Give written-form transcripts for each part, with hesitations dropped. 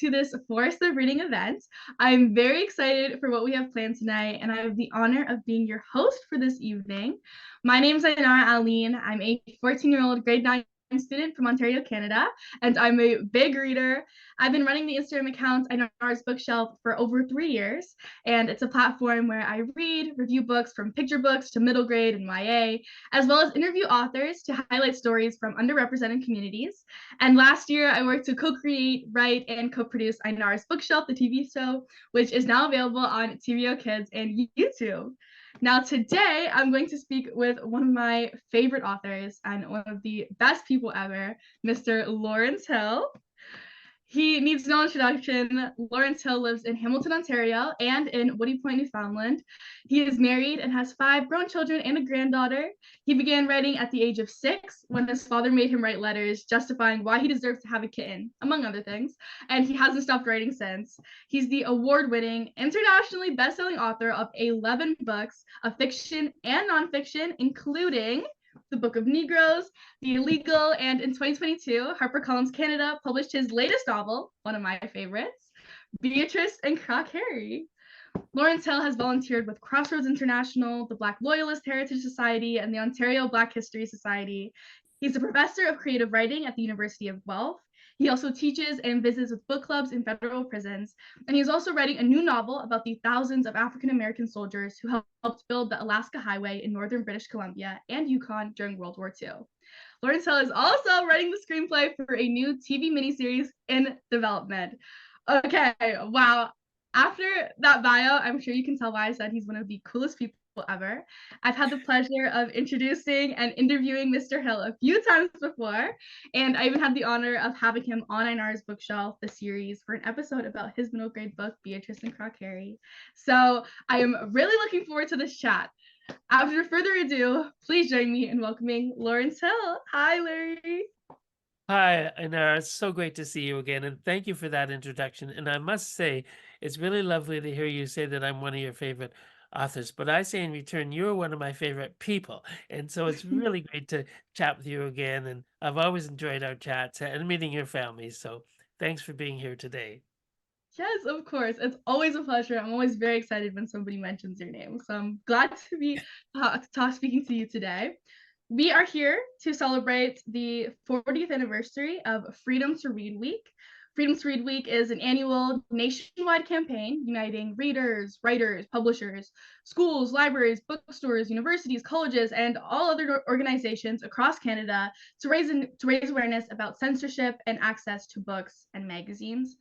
to this Forest of Reading event. I'm very excited for what we have planned tonight, and I have the honor of being your host for this evening. My name is Ainara Alleyne. I'm a 14-year-old grade 9 student from Ontario, Canada, and I'm a big reader. I've been running the Instagram account Ainara's Bookshelf for over 3 years, and it's a platform where I read, review books from picture books to middle grade and YA, as well as interview authors to highlight stories from underrepresented communities. And last year, I worked to co-create, write, and co-produce Ainara's Bookshelf, the TV show, which is now available on TVOKids and YouTube. Now, today, I'm going to speak with one of my favorite authors and one of the best people ever, Mr. Lawrence Hill. He needs no introduction. Lawrence Hill lives in Hamilton, Ontario, and in Woody Point, Newfoundland. He is married and has 5 grown children and a granddaughter. He began writing at the age of 6 when his father made him write letters justifying why he deserves to have a kitten, among other things, and he hasn't stopped writing since. He's the award-winning, internationally best-selling author of 11 books of fiction and nonfiction, including The Book of Negroes, The Illegal, and in 2022, HarperCollins Canada published his latest novel, one of my favorites, Beatrice and Croc Harry. Lawrence Hill has volunteered with Crossroads International, the Black Loyalist Heritage Society, and the Ontario Black History Society. He's a professor of creative writing at the University of Guelph. He also teaches and visits with book clubs in federal prisons. And he's also writing a new novel about the thousands of African-American soldiers who helped build the Alaska Highway in northern British Columbia and Yukon during World War II. Lawrence Hill is also writing the screenplay for a new TV miniseries in development. Okay, wow. After that bio, I'm sure you can tell why I said he's one of the coolest people ever. I've had the pleasure of introducing and interviewing Mr. Hill a few times before, and I even had the honor of having him on Ainara's Bookshelf, the series, for an episode about his middle grade book, Beatrice and Croc Harry. So I am really looking forward to this chat. After further ado, please join me in welcoming Lawrence Hill. Hi, Larry. Hi, Ainara. It's so great to see you again, and thank you for that introduction. And I must say, it's really lovely to hear you say that I'm one of your favorite authors. But I say in return, you're one of my favorite people. And so it's really great to chat with you again. And I've always enjoyed our chats and meeting your family. So thanks for being here today. Yes, of course. It's always a pleasure. I'm always very excited when somebody mentions your name. So I'm glad to be speaking to you today. We are here to celebrate the 40th anniversary of Freedom to Read Week. Freedom to Read Week is an annual nationwide campaign uniting readers, writers, publishers, schools, libraries, bookstores, universities, colleges, and all other organizations across Canada to raise awareness about censorship and access to books and magazines.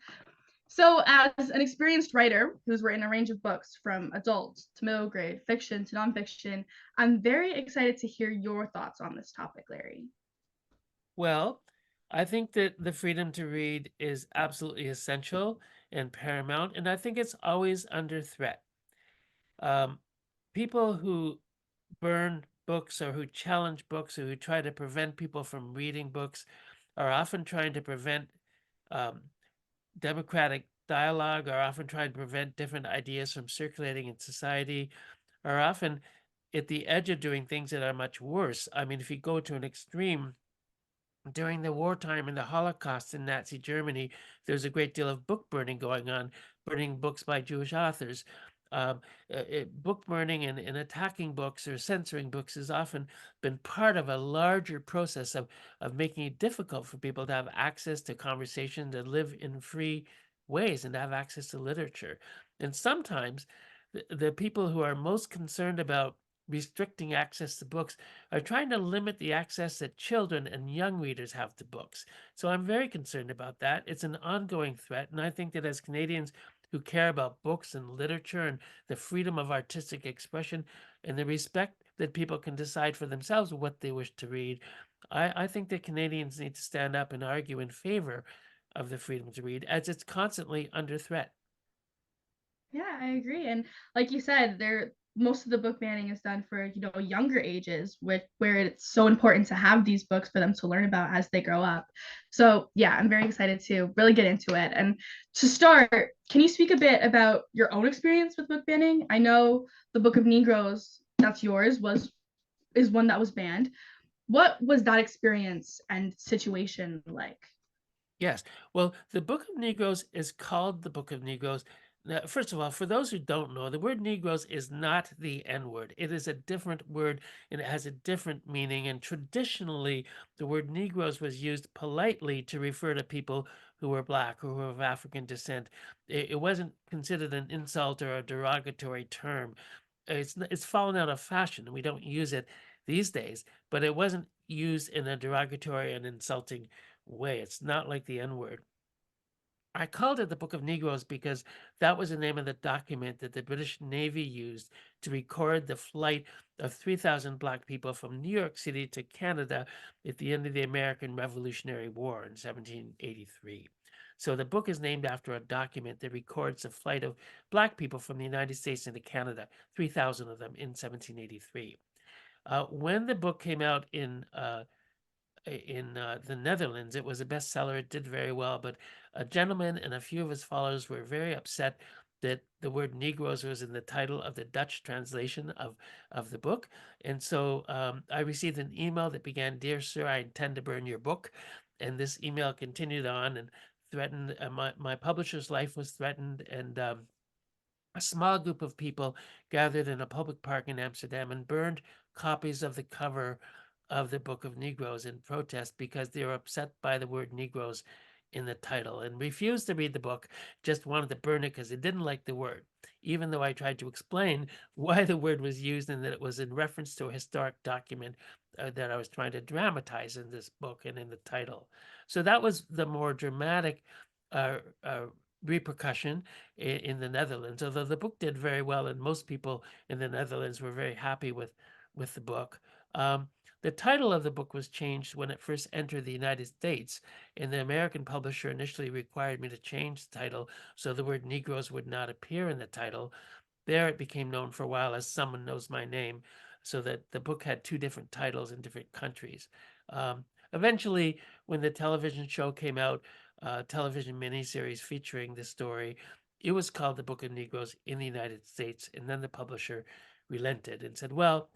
So, as an experienced writer who's written a range of books from adult to middle grade, fiction to nonfiction, I'm very excited to hear your thoughts on this topic, Larry. Well, I think that the freedom to read is absolutely essential and paramount, and I think it's always under threat. People who burn books or who challenge books or who try to prevent people from reading books are often trying to prevent democratic dialogue, are often trying to prevent different ideas from circulating in society, are often at the edge of doing things that are much worse. I mean, if you go to an extreme, during the wartime and the Holocaust in Nazi Germany, there's a great deal of book burning going on, burning books by Jewish authors. Book burning and attacking books or censoring books has often been part of a larger process of making it difficult for people to have access to conversation, to live in free ways, and to have access to literature. And sometimes the people who are most concerned about restricting access to books are trying to limit the access that children and young readers have to books. So I'm very concerned about that. It's an ongoing threat. And I think that as Canadians who care about books and literature and the freedom of artistic expression and the respect that people can decide for themselves what they wish to read, I think that Canadians need to stand up and argue in favor of the freedom to read as it's constantly under threat. Yeah, I agree. And like you said, most of the book banning is done for, younger ages, where it's so important to have these books for them to learn about as they grow up. So yeah, I'm very excited to really get into it. And to start, can you speak a bit about your own experience with book banning? I know the Book of Negroes, that's yours, is one that was banned. What was that experience and situation like? Yes. Well, the Book of Negroes is called the Book of Negroes. Now, first of all, for those who don't know, the word Negroes is not the N word. It is a different word and it has a different meaning. And traditionally, the word Negroes was used politely to refer to people who were Black or who were of African descent. It wasn't considered an insult or a derogatory term. It's fallen out of fashion and we don't use it these days, but it wasn't used in a derogatory and insulting way. It's not like the N word. I called it the Book of Negroes because that was the name of the document that the British Navy used to record the flight of 3,000 Black people from New York City to Canada at the end of the American Revolutionary War in 1783. So the book is named after a document that records the flight of Black people from the United States into Canada, 3,000 of them in 1783. When the book came out in the Netherlands. It was a bestseller. It did very well, but a gentleman and a few of his followers were very upset that the word Negroes was in the title of the Dutch translation of the book. And so I received an email that began, "Dear Sir, I intend to burn your book." And this email continued on and threatened, my publisher's life was threatened. And a small group of people gathered in a public park in Amsterdam and burned copies of the cover of the Book of Negroes in protest because they were upset by the word Negroes in the title and refused to read the book, just wanted to burn it because they didn't like the word, even though I tried to explain why the word was used and that it was in reference to a historic document that I was trying to dramatize in this book and in the title. So that was the more dramatic uh, uh, repercussion in the Netherlands. Although the book did very well, and most people in the Netherlands were very happy with the book. Um, the title of the book was changed when it first entered the United States, and the American publisher initially required me to change the title so the word Negroes would not appear in the title. There it became known for a while as Someone Knows My Name, so that the book had two different titles in different countries. Eventually, when the television show came out, television miniseries featuring the story, it was called The Book of Negroes in the United States, and then the publisher relented and said, well,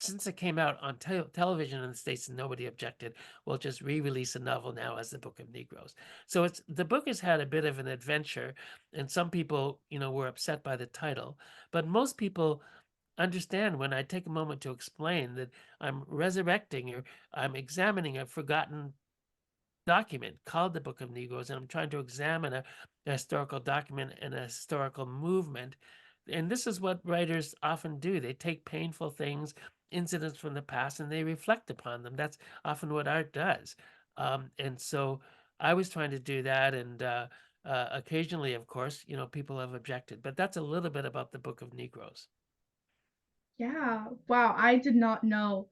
since it came out on television in the States and nobody objected, we'll just re-release a novel now as the Book of Negroes. So the book has had a bit of an adventure, and some people, were upset by the title, but most people understand when I take a moment to explain that I'm resurrecting or I'm examining a forgotten document called the Book of Negroes, and I'm trying to examine a historical document and a historical movement. And this is what writers often do. They take painful things, incidents from the past, and they reflect upon them. That's often what art does. And so I was trying to do that. And occasionally, of course, people have objected. But that's a little bit about the Book of Negroes. Yeah. Wow. I did not know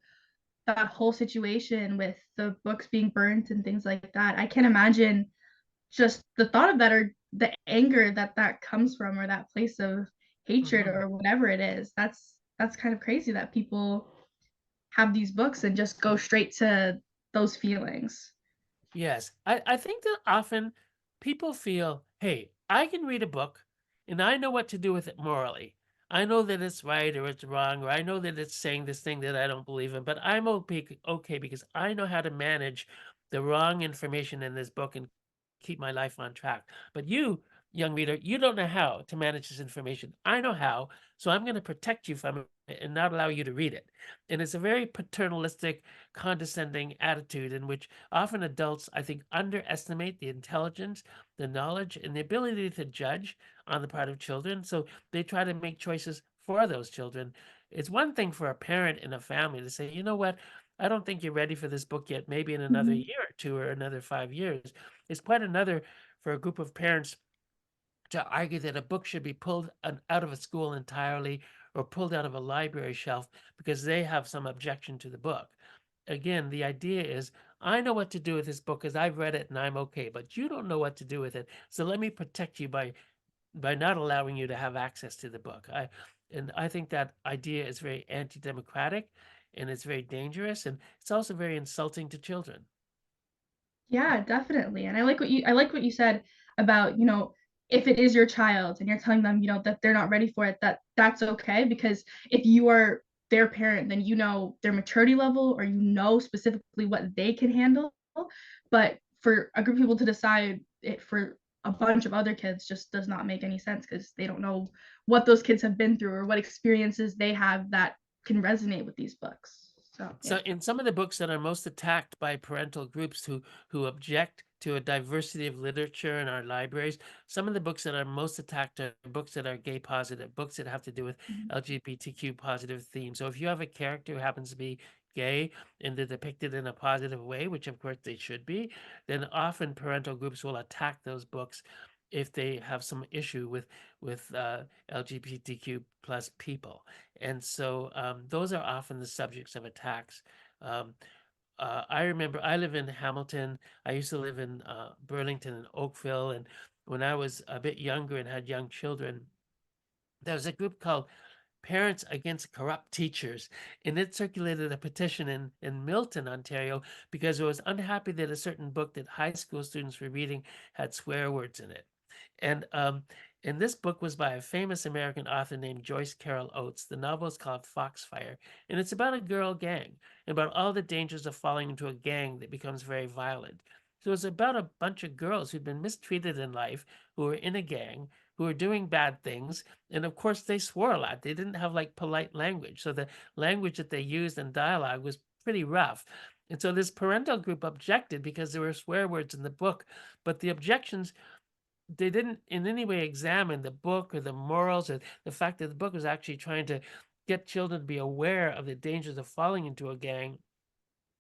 that whole situation with the books being burnt and things like that. I can't imagine just the thought of that or the anger that that comes from or that place of hatred Mhm. or whatever it is. That's kind of crazy that people have these books and just go straight to those feelings. Yes, I think that often people feel, hey, I can read a book and I know what to do with it morally. I know that it's right or it's wrong, or I know that it's saying this thing that I don't believe in, but I'm okay because I know how to manage the wrong information in this book and keep my life on track. But you, young reader, you don't know how to manage this information. I know how, so I'm going to protect you from it and not allow you to read it. And it's a very paternalistic, condescending attitude in which often adults, I think, underestimate the intelligence, the knowledge, and the ability to judge on the part of children. So they try to make choices for those children. It's one thing for a parent and a family to say, you know what, I don't think you're ready for this book yet, maybe in another Mhm. year or two or another 5 years. It's quite another for a group of parents to argue that a book should be pulled out of a school entirely or pulled out of a library shelf because they have some objection to the book. Again, the idea is I know what to do with this book because I've read it and I'm okay, but you don't know what to do with it. So let me protect you by not allowing you to have access to the book. I think that idea is very anti-democratic and it's very dangerous and it's also very insulting to children. Yeah, definitely. And I like what you said about, if it is your child and you're telling them, that they're not ready for it, that's okay because if you are their parent, then you know their maturity level or you know specifically what they can handle. But for a group of people to decide it for a bunch of other kids just does not make any sense because they don't know what those kids have been through or what experiences they have that can resonate with these books. So So yeah. in some of the books that are most attacked by parental groups who object to a diversity of literature in our libraries, some of the books that are most attacked are books that are gay positive, books that have to do with Mhm. LGBTQ positive themes. So if you have a character who happens to be gay and they're depicted in a positive way, which of course they should be, then often parental groups will attack those books if they have some issue with LGBTQ plus people. And so those are often the subjects of attacks. Um, I remember I live in Hamilton. I used to live in Burlington and Oakville. And when I was a bit younger and had young children, there was a group called Parents Against Corrupt Teachers, and it circulated a petition in Milton, Ontario, because it was unhappy that a certain book that high school students were reading had swear words in it. And this book was by a famous American author named Joyce Carol Oates. The novel is called Foxfire, and it's about a girl gang and about all the dangers of falling into a gang that becomes very violent. So it's about a bunch of girls who'd been mistreated in life, who were in a gang, who were doing bad things, and of course they swore a lot. They didn't have like polite language, so the language that they used in dialogue was pretty rough. And so this parental group objected because there were swear words in the book, but the objections, they didn't in any way examine the book or the morals or the fact that the book was actually trying to get children to be aware of the dangers of falling into a gang,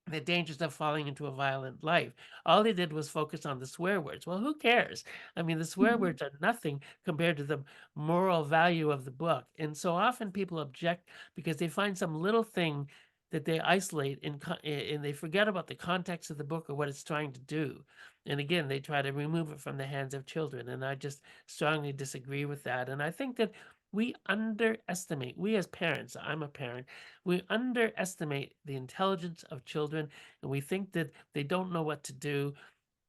the dangers of falling into a violent life. All they did was focus on the swear words. Well, who cares? I mean, the swear Mhm. words are nothing compared to the moral value of the book. And so often people object because they find some little thing that they isolate and they forget about the context of the book or what it's trying to do. And again, they try to remove it from the hands of children. And I just strongly disagree with that. And I think that we underestimate, we as parents, I'm a parent, we underestimate the intelligence of children and we think that they don't know what to do.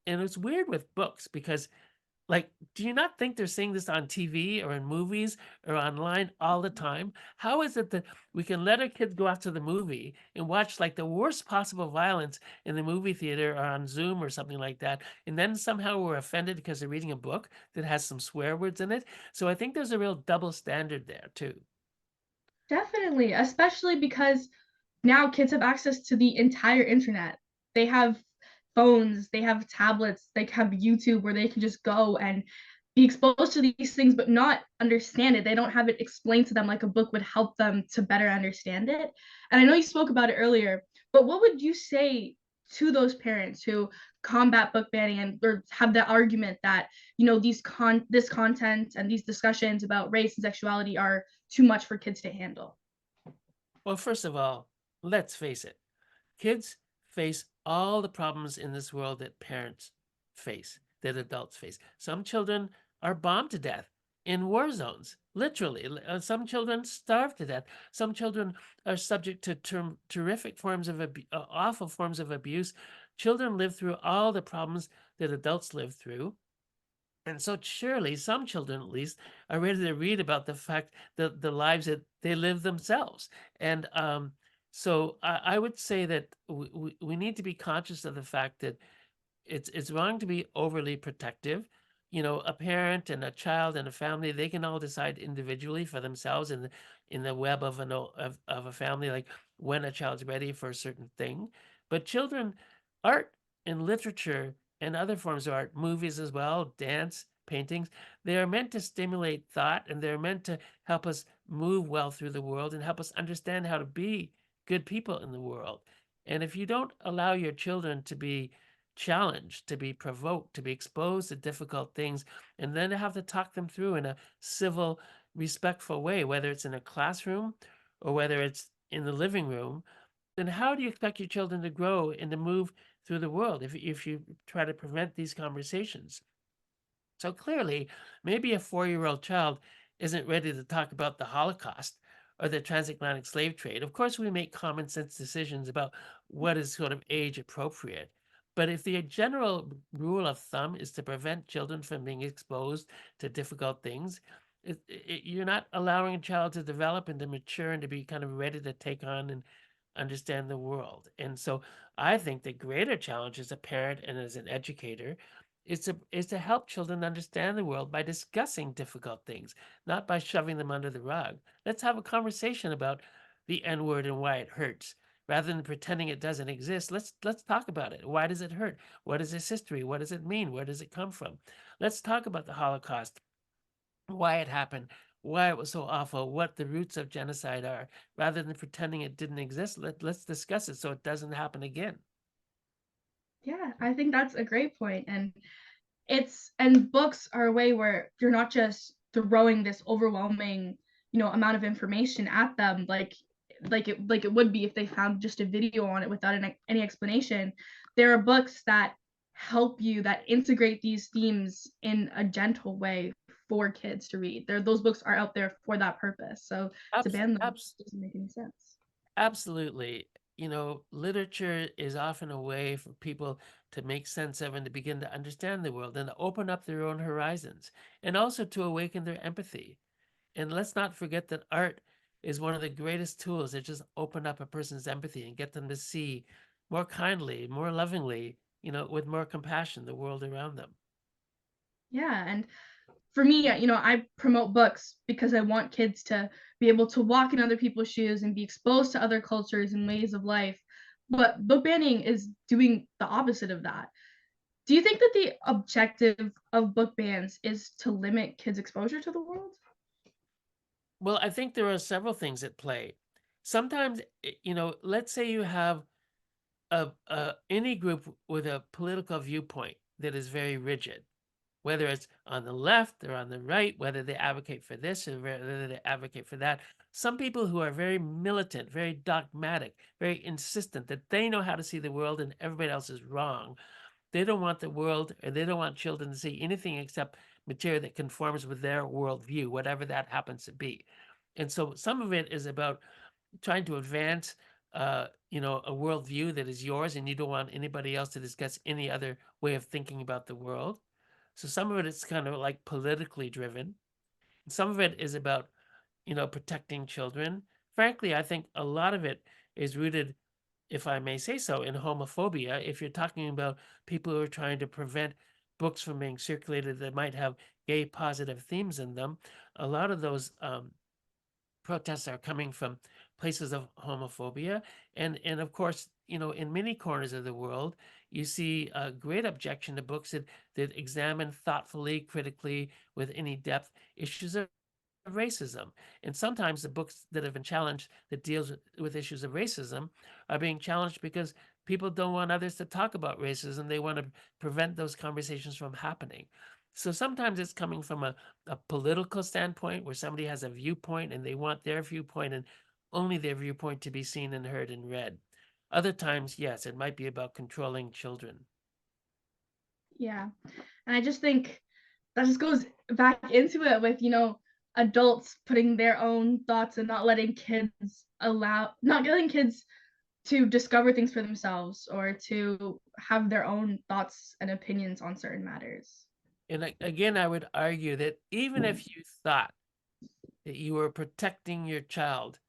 And it's weird with books because, like, do you not think they're seeing this on TV or in movies or online all the time? How is it that we can let our kids go out to the movie and watch like the worst possible violence in the movie theater or on Zoom or something like that, and then somehow we're offended because they're reading a book that has some swear words in it? So I think there's a real double standard there too. Definitely, especially because now kids have access to the entire internet. They have phones, they have tablets, they have YouTube where they can just go and be exposed to these things but not understand it. They don't have it explained to them like a book would help them to better understand it. And I know you spoke about it earlier, but what would you say to those parents who combat book banning and or have the argument that this content and these discussions about race and sexuality are too much for kids to handle? Well, first of all, let's face it. Kids face all the problems in this world that parents face, that adults face. Some children are bombed to death in war zones, literally. Some children starve to death. Some children are subject to terrific forms of awful forms of abuse. Children live through all the problems that adults live through. And so surely some children at least are ready to read about the fact that the lives that they live themselves. And so I would say that we need to be conscious of the fact that it's wrong to be overly protective. You know, a parent and a child and a family, they can all decide individually for themselves in the web of of a family, like when a child's ready for a certain thing. But children, art and literature and other forms of art, movies as well, dance, paintings, they are meant to stimulate thought and they're meant to help us move well through the world and help us understand how to be good people in the world. And if you don't allow your children to be challenged, to be provoked, to be exposed to difficult things, and then to have to talk them through in a civil, respectful way, whether it's in a classroom or whether it's in the living room, then how do you expect your children to grow and to move through the world if you try to prevent these conversations? So clearly, maybe a 4-year-old child isn't ready to talk about the Holocaust or the transatlantic slave trade. Of course, we make common sense decisions about what is sort of age appropriate. But if the general rule of thumb is to prevent children from being exposed to difficult things, you're not allowing a child to develop and to mature and to be kind of ready to take on and understand the world. And so I think the greater challenge as a parent and as an educator is to help children understand the world by discussing difficult things, not by shoving them under the rug. Let's have a conversation about the N word and why it hurts. Rather than pretending it doesn't exist, let's talk about it. Why does it hurt? What is its history? What does it mean? Where does it come from? Let's talk about the Holocaust, why it happened, why it was so awful, what the roots of genocide are. Rather than pretending it didn't exist, let's discuss it so it doesn't happen again. Yeah, I think that's a great point. And books are a way where you're not just throwing this overwhelming, amount of information at them, like it would be if they found just a video on it without any explanation. There are books that help you, that integrate these themes in a gentle way for kids to read. Those books are out there for that purpose. So to Abs- ban them abs- doesn't make any sense. Absolutely. Literature is often a way for people to make sense of and to begin to understand the world and to open up their own horizons and also to awaken their empathy. And let's not forget that art is one of the greatest tools that just open up a person's empathy and get them to see more kindly, more lovingly, with more compassion the world around them. Yeah, and for me, I promote books because I want kids to be able to walk in other people's shoes and be exposed to other cultures and ways of life. But book banning is doing the opposite of that. Do you think that the objective of book bans is to limit kids' exposure to the world? Well, I think there are several things at play. Sometimes, let's say you have any group with a political viewpoint that is very rigid, whether it's on the left or on the right, whether they advocate for this or whether they advocate for that. Some people who are very militant, very dogmatic, very insistent that they know how to see the world and everybody else is wrong. They don't want the world, or they don't want children to see anything except material that conforms with their worldview, whatever that happens to be. And so some of it is about trying to advance, a worldview that is yours, and you don't want anybody else to discuss any other way of thinking about the world. So some of it is kind of like politically driven. Some of it is about, protecting children. Frankly, I think a lot of it is rooted, if I may say so, in homophobia. If you're talking about people who are trying to prevent books from being circulated that might have gay positive themes in them, a lot of those protests are coming from places of homophobia. And of course, in many corners of the world, you see a great objection to books that examine thoughtfully, critically, with any depth, issues of racism. And sometimes the books that have been challenged that deals with issues of racism are being challenged because people don't want others to talk about racism. They want to prevent those conversations from happening. So sometimes it's coming from a political standpoint where somebody has a viewpoint and they want their viewpoint and only their viewpoint to be seen and heard and read. Other times, yes, it might be about controlling children. Yeah. And I just think that just goes back into it with, adults putting their own thoughts and not letting kids to discover things for themselves or to have their own thoughts and opinions on certain matters. And again, I would argue that even if you thought that you were protecting your child,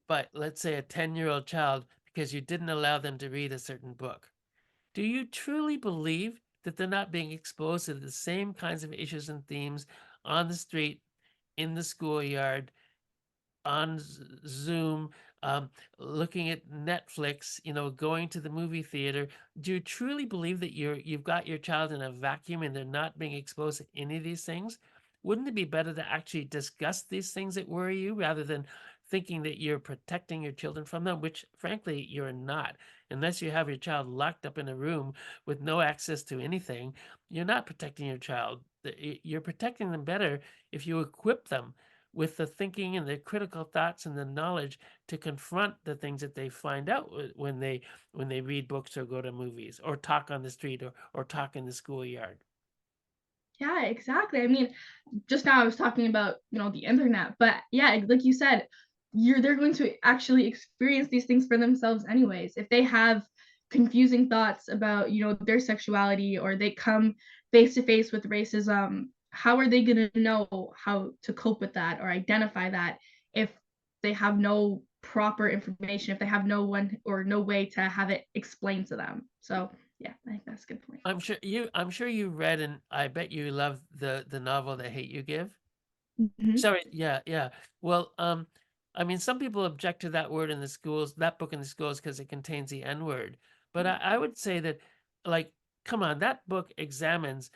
but let's say a 10-year-old child, because you didn't allow them to read a certain book, do you truly believe that they're not being exposed to the same kinds of issues and themes on the street, in the schoolyard, on Zoom, um, looking at Netflix, going to the movie theater? Do you truly believe that you've got your child in a vacuum and they're not being exposed to any of these things? Wouldn't it be better to actually discuss these things that worry you rather than thinking that you're protecting your children from them, which frankly you're not. Unless you have your child locked up in a room with no access to anything, you're not protecting your child. You're protecting them better if you equip them with the thinking and the critical thoughts and the knowledge to confront the things that they find out when they read books or go to movies or talk on the street or talk in the schoolyard. Yeah, exactly. I mean, just now I was talking about, the internet, but yeah, like you said, they're going to actually experience these things for themselves anyways. If they have confusing thoughts about, their sexuality, or they come face to face with racism, how are they going to know how to cope with that or identify that if they have no proper information if they have no one or no way to have it explained to them. So yeah, I think that's a good point. I'm sure you read, and I bet you love the novel The Hate You Give. Mhm. Sorry, yeah, yeah. Well, I mean, some people object to that word in the schools, that book in the schools, because it contains the N word. But I would say that, like, come on, that book examines,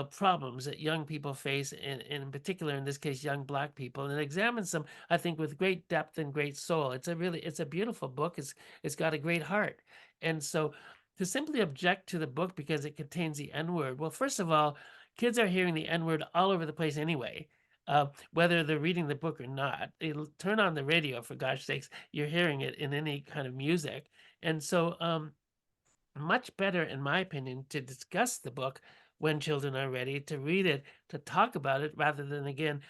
problems that young people face, in particular, in this case, young Black people, and it examines them, I think, with great depth and great soul. It's a beautiful book. It's got a great heart, and so to simply object to the book because it contains the N word, well, first of all, kids are hearing the N word all over the place anyway, whether they're reading the book or not. It'll turn on the radio, for gosh sakes, you're hearing it in any kind of music. And so, much better, in my opinion, to discuss the book when children are ready, to read it, to talk about it, rather than, again,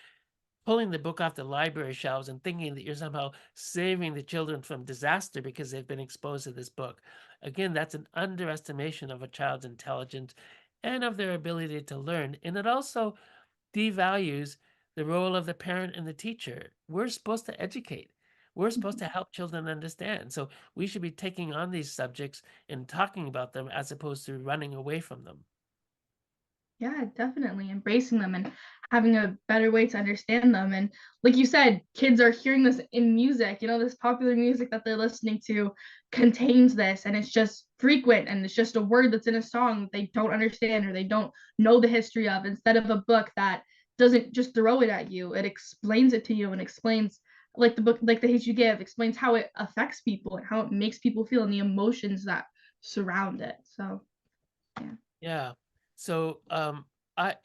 pulling the book off the library shelves and thinking that you're somehow saving the children from disaster because they've been exposed to this book. Again, that's an underestimation of a child's intelligence and of their ability to learn. And it also devalues the role of the parent and the teacher. We're supposed to educate. We're supposed to help children understand. So we should be taking on these subjects and talking about them as opposed to running away from them. Yeah, definitely embracing them and having a better way to understand them. And like you said, kids are hearing this in music, this popular music that they're listening to contains this, and it's just frequent, and it's just a word that's in a song that they don't understand or they don't know the history of, instead of a book that doesn't just throw it at you. It explains it to you and explains, like the book, like The Hate You Give, explains how it affects people and how it makes people feel and the emotions that surround it. So yeah. Yeah. So, I,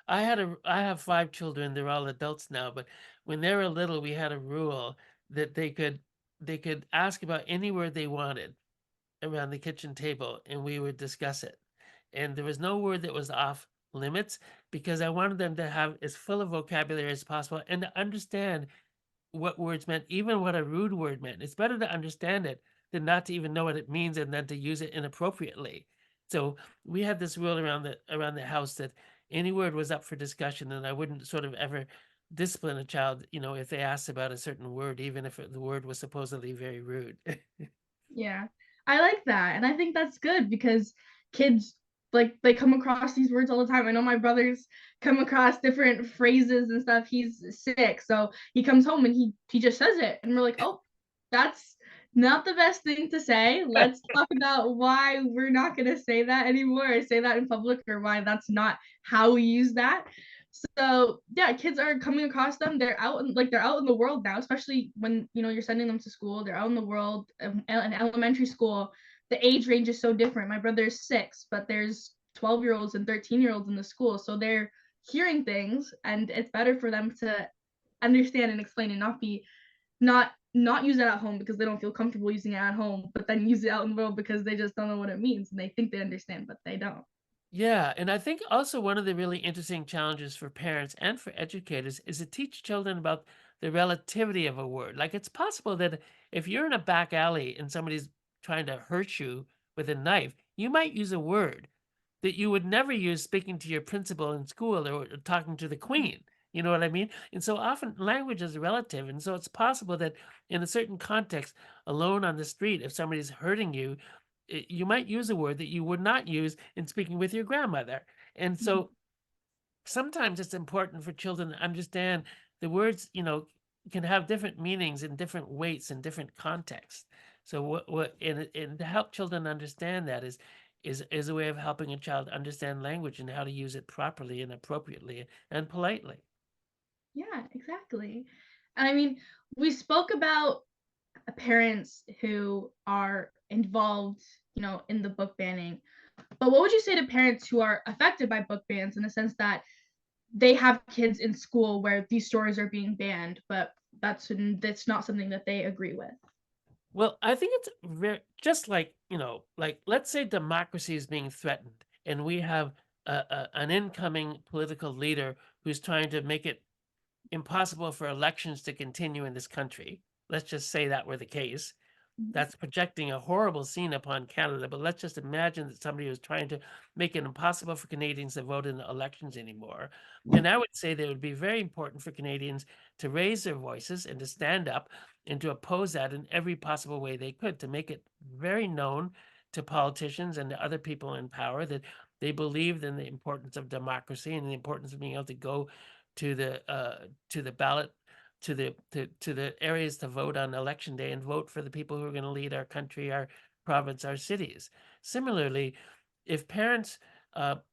I have 5 children. They're all adults now, but when they were little, we had a rule that they could ask about any word they wanted around the kitchen table, and we would discuss it. And there was no word that was off limits because I wanted them to have as full of vocabulary as possible and to understand what words meant, even what a rude word meant. It's better to understand it than not to even know what it means and then to use it inappropriately. So we had this rule around the house that any word was up for discussion, and I wouldn't sort of ever discipline a child, if they asked about a certain word, even if the word was supposedly very rude. Yeah, I like that. And I think that's good because kids, like, they come across these words all the time. I know my brother's come across different phrases and stuff. He's sick, so he comes home and he just says it, and we're like, "Oh, that's not the best thing to say. Let's talk about why we're not going to say that anymore, or say that in public, or why that's not how we use that." So yeah, kids are coming across them. They're out in the world now, especially when you're sending them to school. They're out in the world. In elementary school, the age range is so different. My brother's 6, but there's 12-year-olds and 13-year-olds in the school, so they're hearing things, and it's better for them to understand and explain, and not use it at home because they don't feel comfortable using it at home, but then use it out in the world because they just don't know what it means and they think they understand, but they don't. Yeah, and I think also one of the really interesting challenges for parents and for educators is to teach children about the relativity of a word. Like, it's possible that if you're in a back alley and somebody's trying to hurt you with a knife, you might use a word that you would never use speaking to your principal in school or talking to the queen. You know what I mean? And so often language is relative. And so it's possible that in a certain context, alone on the street, if somebody's hurting you, you might use a word that you would not use in speaking with your grandmother. And so sometimes it's important for children to understand the words, can have different meanings and different weights in different contexts. So and to help children understand that is a way of helping a child understand language and how to use it properly and appropriately and politely. Yeah, exactly. And I mean, we spoke about parents who are involved, in the book banning. But what would you say to parents who are affected by book bans, in the sense that they have kids in school where these stories are being banned, but that's not something that they agree with? Well, I think it's very just like, like, let's say democracy is being threatened and we have an incoming political leader who's trying to make it impossible for elections to continue in this country. Let's just say that were the case. Mhm. That's projecting a horrible scene upon Canada, but let's just imagine that somebody was trying to make it impossible for Canadians to vote in the elections anymore. And I would say that it would be very important for Canadians to raise their voices and to stand up and to oppose that in every possible way they could, to make it very known to politicians and to other people in power that they believed in the importance of democracy and the importance of being able to go to the ballot, to the areas to vote on election day and vote for the people who are going to lead our country, our province, our cities. Similarly, if parents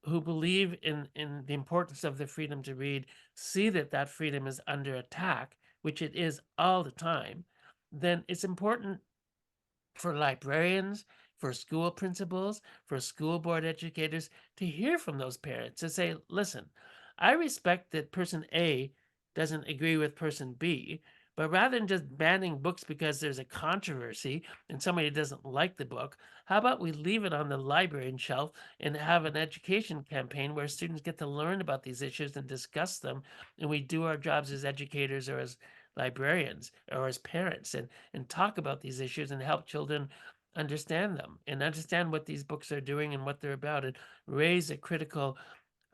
who believe in the importance of the freedom to read see that that freedom is under attack, which it is all the time, then it's important for librarians, for school principals, for school board educators to hear from those parents and say, listen, I respect that person A doesn't agree with person B, but rather than just banning books because there's a controversy and somebody doesn't like the book, how about we leave it on the library shelf and have an education campaign where students get to learn about these issues and discuss them, and we do our jobs as educators or as librarians or as parents and talk about these issues and help children understand them and understand what these books are doing and what they're about, and raise a critical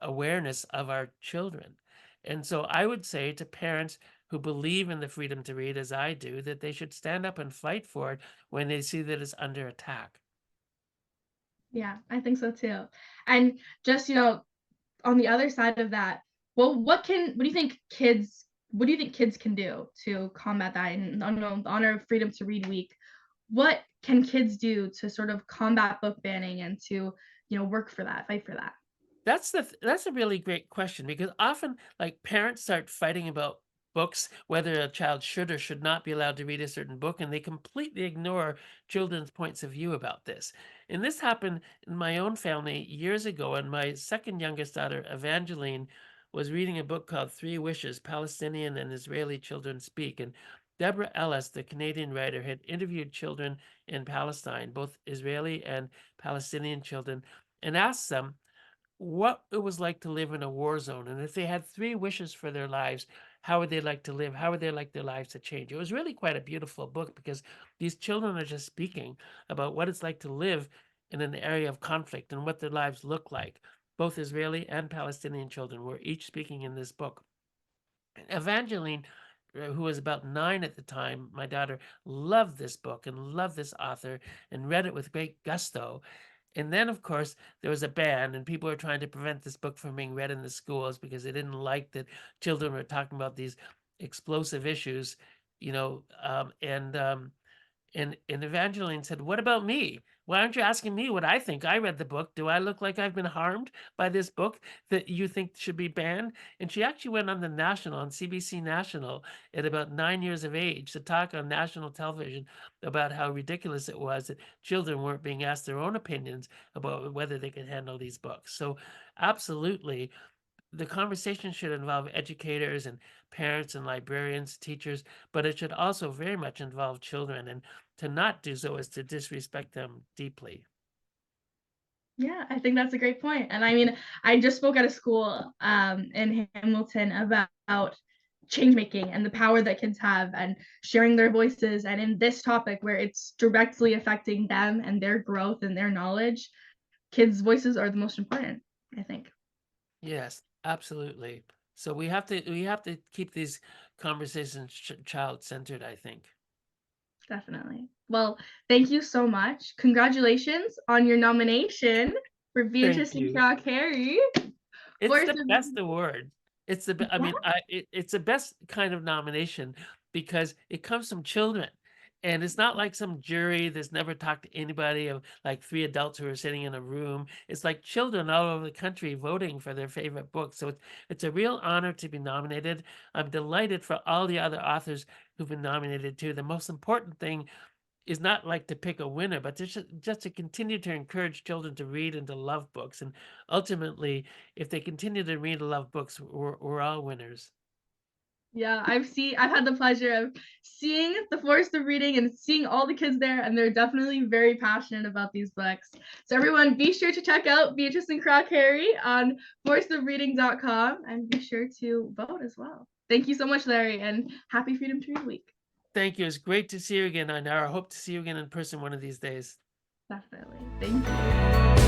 awareness of our children. And so I would say to parents who believe in the freedom to read, as I do, that they should stand up and fight for it when they see that it's under attack. Yeah, I think so too. And just, on the other side of that, well, what do you think kids can do to combat that? And on honor of Freedom to Read Week, what can kids do to sort of combat book banning and to, work for that, fight for that? That's a really great question, because often, like, parents start fighting about books, whether a child should or should not be allowed to read a certain book, and they completely ignore children's points of view about this. And this happened in my own family years ago, and my second youngest daughter, Evangeline, was reading a book called Three Wishes: Palestinian and Israeli Children Speak. And Deborah Ellis, the Canadian writer, had interviewed children in Palestine, both Israeli and Palestinian children, and asked them what it was like to live in a war zone. And if they had three wishes for their lives, how would they like to live? How would they like their lives to change? It was really quite a beautiful book, because these children are just speaking about what it's like to live in an area of conflict and what their lives look like. Both Israeli and Palestinian children were each speaking in this book. Evangeline, who was about 9 at the time, my daughter, loved this book and loved this author and read it with great gusto. And then, of course, there was a ban, and people were trying to prevent this book from being read in the schools because they didn't like that children were talking about these explosive issues, you know. And Evangeline said, "What about me? Why aren't you asking me what I think? I read the book. Do I look like I've been harmed by this book that you think should be banned?" And she actually went on on CBC National, at about 9 years of age, to talk on national television about how ridiculous it was that children weren't being asked their own opinions about whether they could handle these books. So absolutely, the conversation should involve educators and parents and librarians, teachers, but it should also very much involve children. And to not do so is to disrespect them deeply. Yeah, I think that's a great point. And I mean, I just spoke at a school in Hamilton about change making and the power that kids have and sharing their voices. And in this topic, where it's directly affecting them and their growth and their knowledge, kids' voices are the most important, I think. Yes, absolutely. So we have to keep these conversations child centered, I think. Definitely. Well, thank you so much. Congratulations on your nomination for Thank Beatrice and you. Croc Harry. It's Force the of best award. It's the I Yeah. mean, it's the best kind of nomination because it comes from children. And it's not like some jury that's never talked to anybody, of like 3 adults who are sitting in a room. It's like children all over the country voting for their favorite book. So it's a real honor to be nominated. I'm delighted for all the other authors who've been nominated too. The most important thing is not like to pick a winner, but just to continue to encourage children to read and to love books. And ultimately, if they continue to read and love books, we're all winners. Yeah, I've had the pleasure of seeing the Forest of Reading and seeing all the kids there, and they're definitely very passionate about these books. So everyone, be sure to check out Beatrice and Croc Harry on forestofreading.com and be sure to vote as well. Thank you so much, Larry, and happy Freedom to Read Week. Thank you. It's great to see you again, Ainara. I hope to see you again in person one of these days. Definitely. Thank you.